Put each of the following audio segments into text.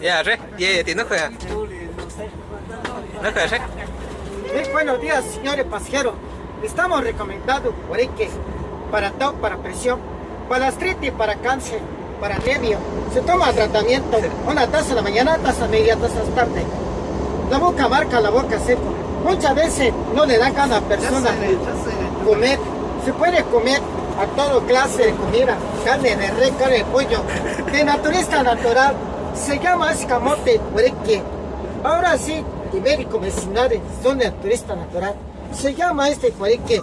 Ya, re, ya, tiene que no que re. Buenos días, señores pasajeros. Estamos recomendando Guareque para TOC, para presión, para artritis, para cáncer, para anemia. Se toma tratamiento, una taza en la mañana, taza media, taza tarde. La boca marca, la boca seca. Muchas veces no le da gana a la persona comer. Se puede comer a toda clase de comida, carne de res, carne de pollo, de naturista natural. Se llama escamote Guareque. Ahora sí, ibérico medicinales son de naturista natural. Se llama este Guareque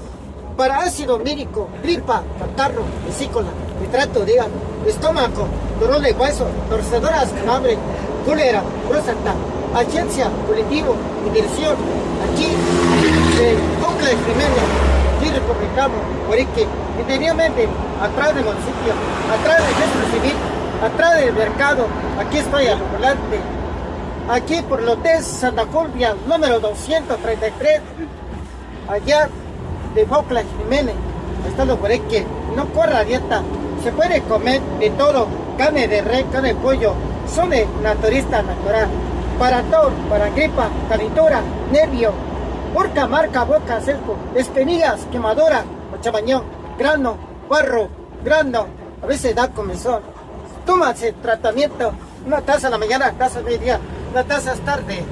para ácido mírico, gripa, catarro, vesícula, retrato de hígado, estómago, dolor de hueso, torcedoras, calambre, cólera, próstata, agencia, colectivo, inversión. Aquí, de Ocla de Jiménez, aquí recomendamos Guareque. Interiormente, atrás del municipio, atrás del registro civil, atrás del mercado, aquí estoy al volante. Aquí por Lotes Santa Fulvia, número 233, allá de Ocla Jiménez, está lo Guareque. No corra dieta, se puede comer de todo, carne de res, carne de pollo, son de naturista natural. Para todo, para gripa, calentura, nervio, urca, marca, boca, seco, espinillas, quemadura, chabañón, grano, barro, grano, a veces da comezón. Tómase tratamiento, una taza a la mañana, taza a media, una taza tarde.